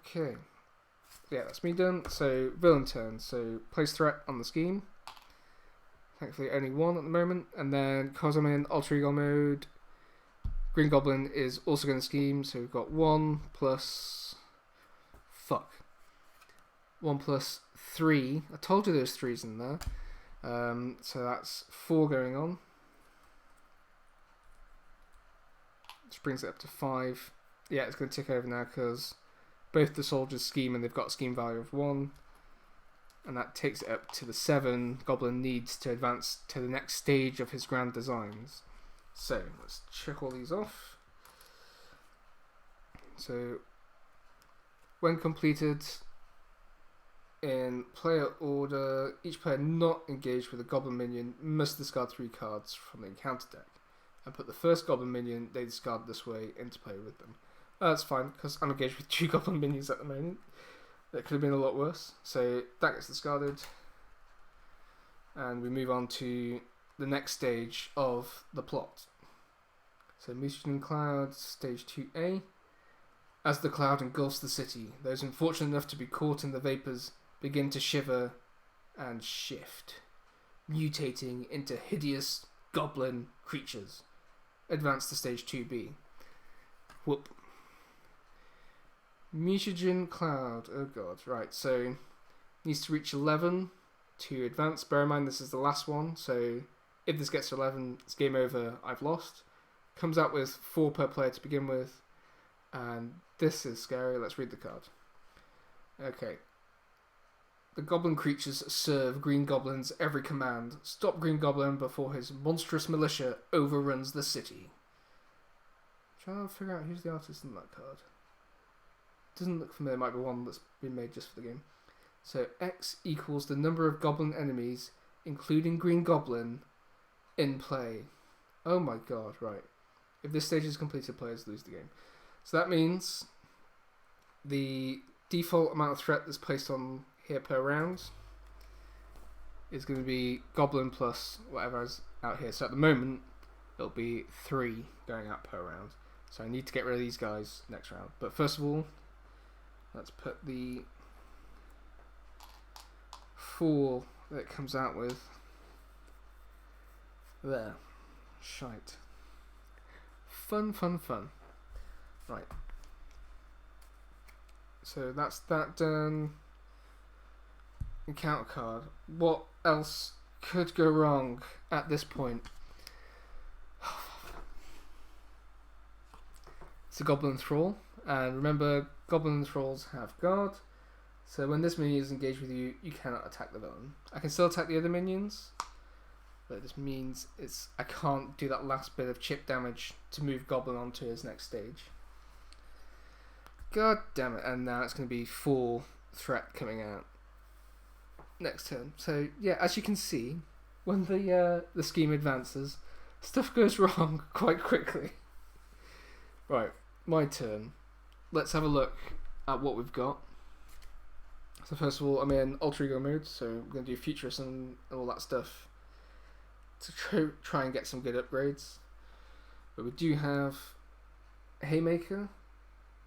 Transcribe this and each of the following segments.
Okay. Yeah, that's me done. So, villain turn. So, place threat on the scheme. Thankfully, only one at the moment. And then, because I'm in alter ego mode, Green Goblin is also going to scheme. So, we've got 1 plus. Fuck. 1 plus 3. I told you there's 3s in there. So, that's 4 going on. Which brings it up to 5. Yeah, it's going to tick over now because both the soldiers scheme and they've got a scheme value of 1. And that takes it up to the 7 Goblin needs to advance to the next stage of his grand designs. So, let's check all these off. So, when completed, in player order, each player not engaged with a Goblin minion must discard 3 cards from the encounter deck and put the first Goblin minion they discard this way into play with them. That's fine, because I'm engaged with 2 Goblin minions at the moment. That could have been a lot worse. So that gets discarded. And we move on to the next stage of the plot. So mutating cloud, stage 2A. As the cloud engulfs the city, those unfortunate enough to be caught in the vapours begin to shiver and shift, mutating into hideous goblin creatures. Advance to stage 2B. Whoop. Mutagen cloud. Oh god. Right, so needs to reach 11 to advance. Bear in mind this is the last one, so if this gets to 11, it's game over. I've lost. Comes out with 4 per player to begin with, and this is scary. Let's read the card. Okay. The goblin creatures serve Green Goblin's every command. Stop Green Goblin before his monstrous militia overruns the city. Trying to figure out who's the artist in that card. Doesn't look familiar. Might be one that's been made just for the game. So X equals the number of goblin enemies, including Green Goblin, in play. Oh my god, right. If this stage is completed, players lose the game. So that means the default amount of threat that's placed on here per round is going to be Goblin plus whatever's out here. So at the moment, it'll be 3 going out per round. So I need to get rid of these guys next round. But first of all, let's put the 4 that it comes out with there. Shite. Fun, fun, fun. Right. So that's that done. Encounter card. What else could go wrong at this point? It's a Goblin Thrall. And remember, Goblin Thralls have guard. So when this minion is engaged with you, you cannot attack the villain. I can still attack the other minions, but this means I can't do that last bit of chip damage to move Goblin onto his next stage. God damn it. And now it's going to be 4 threat coming out next turn. So yeah, as you can see, when the scheme advances, stuff goes wrong quite quickly. Right, my turn. Let's have a look at what we've got. So first of all, I'm in alter ego mode, so I'm going to do futurist and all that stuff to try and get some good upgrades. But we do have Haymaker.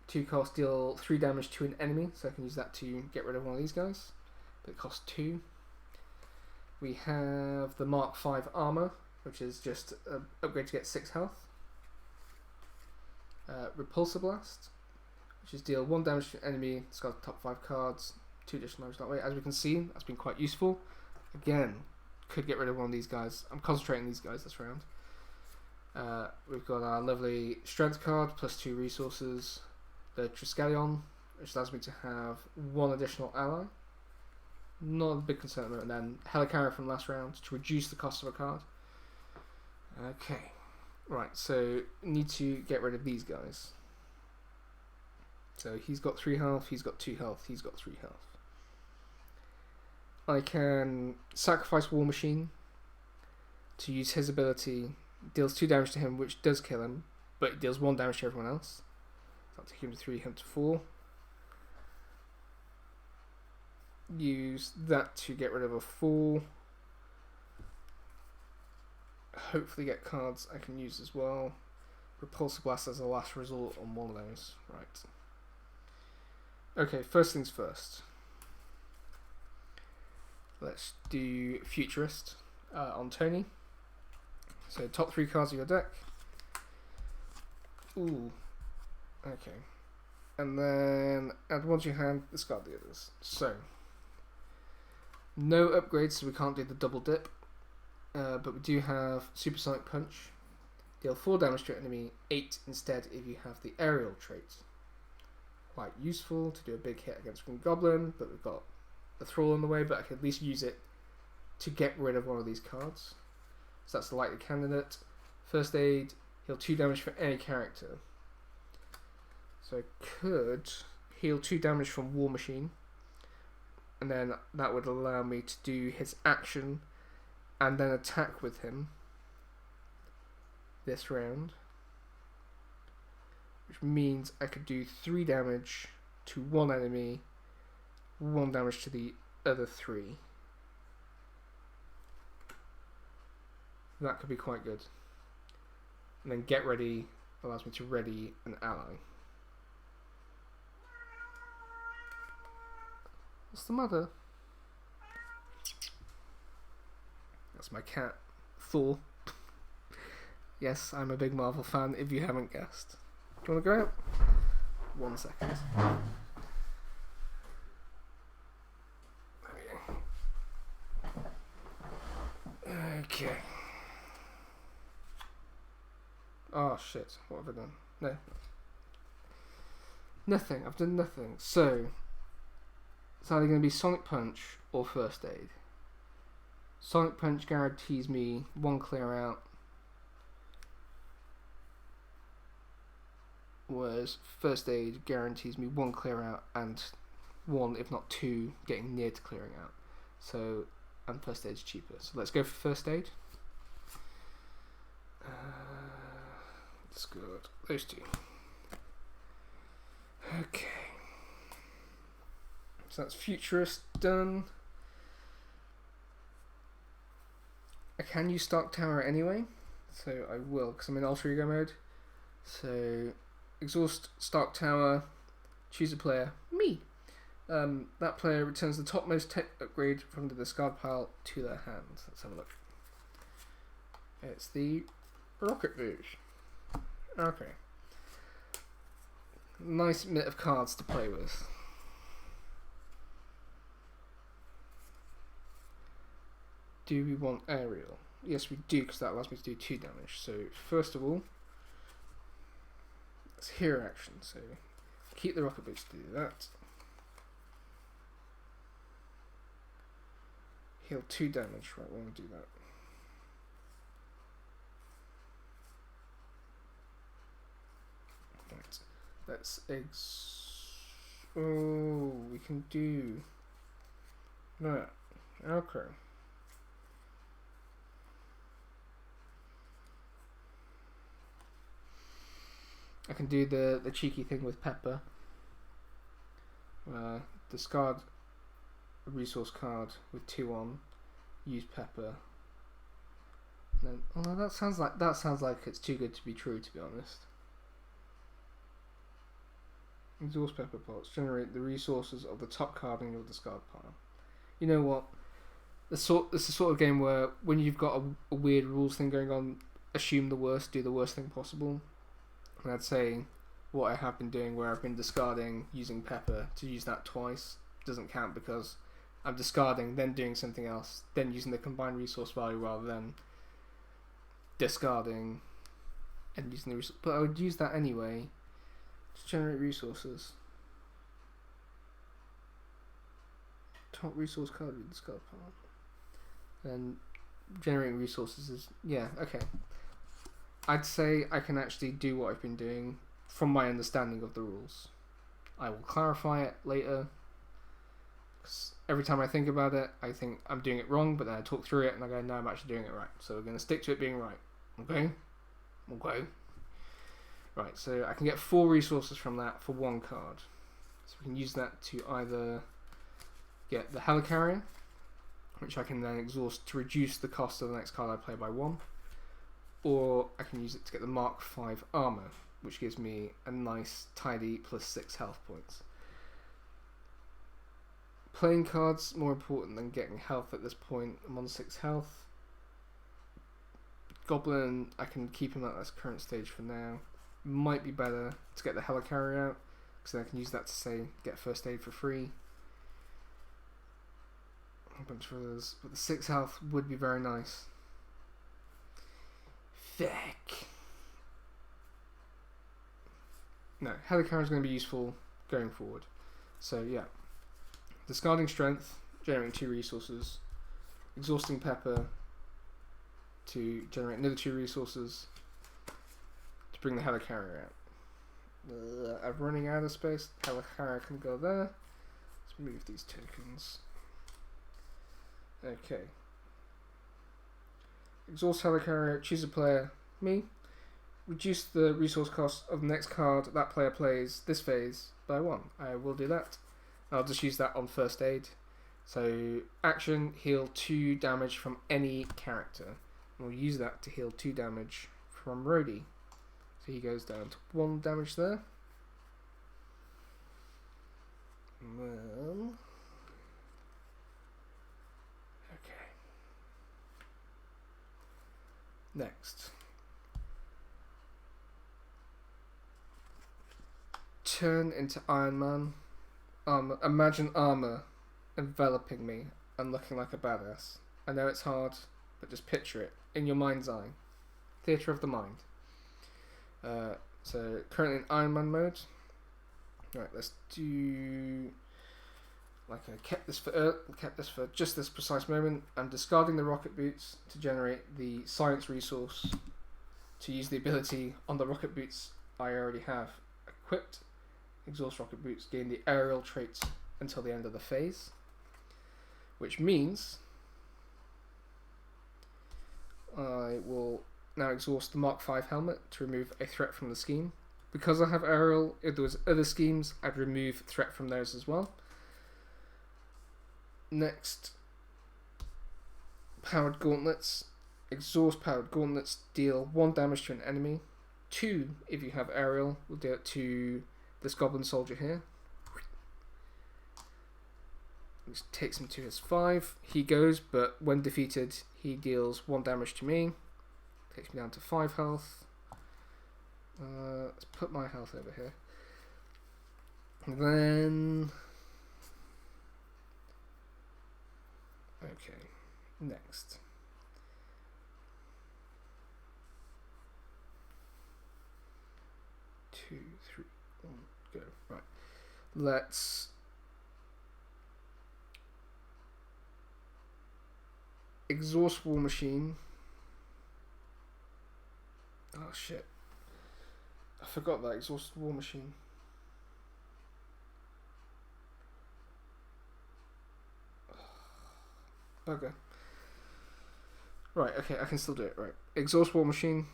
2 cost, deal 3 damage to an enemy, so I can use that to get rid of one of these guys. But it costs 2. We have the Mark 5 armor, which is just an upgrade to get 6 health. Repulsor Blast, which is deal 1 damage to an enemy, discard the top 5 cards, 2 additional damage that way. As we can see, that's been quite useful. Again, could get rid of one of these guys. I'm concentrating on these guys this round. We've got our lovely Strength card, plus 2 resources. The Triskelion, which allows me to have 1 additional ally. Not a big concern at the moment. And then Helicarrier from last round to reduce the cost of a card. Okay. Right, so need to get rid of these guys. So he's got 3 health, he's got 2 health, he's got 3 health. I can sacrifice War Machine to use his ability. Deals 2 damage to him, which does kill him, but it deals 1 damage to everyone else. So I'll take him to 3, him to 4. Use that to get rid of a 4. Hopefully get cards I can use as well. Repulsor Blast as a last resort on one of those. Right. Okay, first things first. Let's do Futurist on Tony. So top 3 cards of your deck. Ooh. Okay. And then add one to your hand, discard the others. So, no upgrades, so we can't do the double dip. But we do have Supersonic Punch. Deal 4 damage to your enemy, 8 instead if you have the aerial trait. Quite useful to do a big hit against Green Goblin, but we've got a Thrall on the way, but I can at least use it to get rid of one of these cards. So that's the likely candidate. First Aid, heal 2 damage for any character. So I could heal 2 damage from War Machine, and then that would allow me to do his action and then attack with him this round, which means I could do 3 damage to one enemy, 1 damage to the other 3. That could be quite good. And then Get Ready allows me to ready an ally. What's the matter? That's my cat, Thor. Yes, I'm a big Marvel fan, if you haven't guessed. Do you want to go out? 1 second. Okay. Oh shit, what have I done? No. Nothing, I've done nothing. So, it's either going to be Sonic Punch or First Aid. Sonic Punch guarantees me 1 clear out, whereas First Aid guarantees me 1 clear out and 1, if not 2, getting near to clearing out. So, and First Aid's cheaper. So let's go for First Aid. Let's go those 2. Okay. So that's Futurist done. I can use Stark Tower anyway, so I will, because I'm in Alter Ego mode. So, exhaust Stark Tower, choose a player, me. That player returns the topmost tech upgrade from the discard pile to their hand. Let's have a look. It's the Rocket Boost. Okay. Nice bit of cards to play with. Do we want aerial? Yes, we do, because that allows me to do 2 damage. So, first of all, it's hero action. So, keep the Rocket Boost to do that. Heal 2 damage. Right, we want to do that. Right. Let's oh, we can do that. Okay. I can do the cheeky thing with Pepper. Discard a resource card with 2 on. Use Pepper. And then, oh, that sounds like it's too good to be true, to be honest. Exhaust Pepper Pots. Generate the resources of the top card in your discard pile. You know what? This is the sort of game where when you've got a weird rules thing going on, assume the worst, do the worst thing possible. And I'd say what I have been doing, where I've been discarding using Pepper to use that twice, doesn't count because I'm discarding, then doing something else, then using the combined resource value rather than discarding and using the resource. But I would use that anyway to generate resources. Top resource card with discard pile. And generating resources is, yeah, okay. I'd say I can actually do what I've been doing from my understanding of the rules. I will clarify it later. 'Cause every time I think about it, I think I'm doing it wrong, but then I talk through it and I go, no, I'm actually doing it right. So we're going to stick to it being right. Okay? Okay. Right, so I can get 4 resources from that for 1 card. So we can use that to either get the Helicarrier, which I can then exhaust to reduce the cost of the next card I play by 1. Or I can use it to get the Mark 5 armor, which gives me a nice, tidy +6 health points. Playing cards more important than getting health at this point. I'm on 6 health. Goblin, I can keep him at this current stage for now. Might be better to get the helicarrier out, because then I can use that to say get first aid for free. A bunch of others, but the 6 health would be very nice. Feck. No, helicarrier is going to be useful going forward. So yeah, discarding strength, generating 2 resources, exhausting pepper to generate another 2 resources to bring the helicarrier out. I'm running out of space. Helicarrier can go there. Let's move these tokens. Okay. Exhaust helicarrier, choose a player, me. Reduce the resource cost of the next card that player plays this phase by 1. I will do that. I'll just use that on first aid. So, action, heal 2 damage from any character. And we'll use that to heal 2 damage from Rhodey. So he goes down to 1 damage there. And then... okay. Next. Turn into Iron Man. Imagine armor enveloping me and looking like a badass. I know it's hard, but just picture it in your mind's eye. Theatre of the mind. So currently in Iron Man mode. Right, let's do. Like I kept this for just this precise moment. I'm discarding the rocket boots to generate the science resource to use the ability on the rocket boots I already have equipped. Exhaust rocket boots, gain the aerial trait until the end of the phase, which means I will now exhaust the Mark V helmet to remove a threat from the scheme. Because I have aerial, if there was other schemes, I'd remove threat from those as well. Next, powered gauntlets. Exhaust powered gauntlets, deal 1 damage to an enemy. 2 if you have aerial, will do it to this goblin soldier here. Which takes him to his 5. He goes, but when defeated, he deals 1 damage to me. Takes me down to 5 health. Let's put my health over here. And then... okay, next. Two, three, 1, go. Right. Let's exhaust War Machine. Oh shit. I forgot that exhaust War Machine. Bugger. Right, okay, I can still do it. Right. Exhaust War Machine.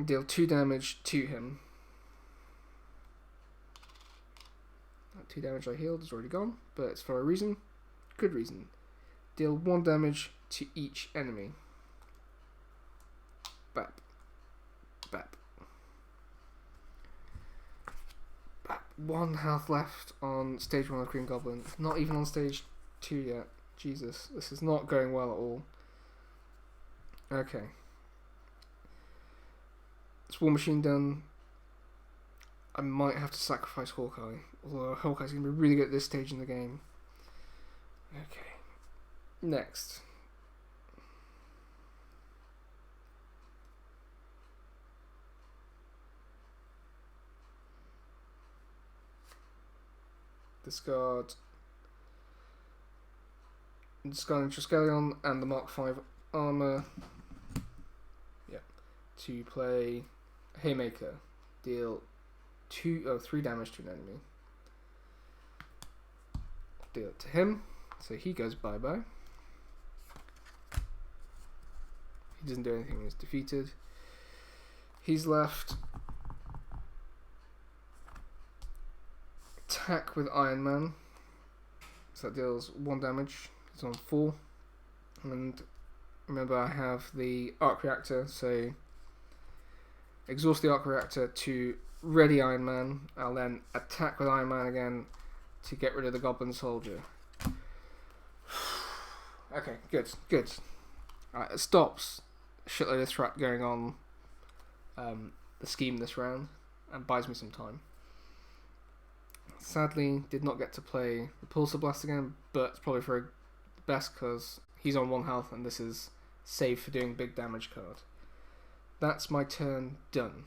Deal 2 damage to him. That 2 damage I healed is already gone, but it's for a reason. Good reason. Deal 1 damage to each enemy. Bap. Bap. Bap. 1 health left on stage 1 of Green Goblin. Not even on stage 2 yet. Jesus, this is not going well at all. Okay. It's War Machine done. I might have to sacrifice Hawkeye. Although Hawkeye's going to be really good at this stage in the game. Okay. Next. Discarding Triskelion and the Mark V armor. Yeah. To play Haymaker. Deal 3 damage to an enemy. Deal it to him. So he goes bye-bye. He doesn't do anything, he's defeated. He's left. Attack with Iron Man. So that deals 1 damage. He's on 4. And remember I have the arc reactor, so exhaust the arc reactor to ready Iron Man. I'll then attack with Iron Man again to get rid of the Goblin Soldier. Okay, good. Alright, it stops a shitload of threat going on the scheme this round and buys me some time. Sadly, did not get to play the Pulsar Blast again, but it's probably for the best because he's on 1 health and this is save for doing big damage card. That's my turn done.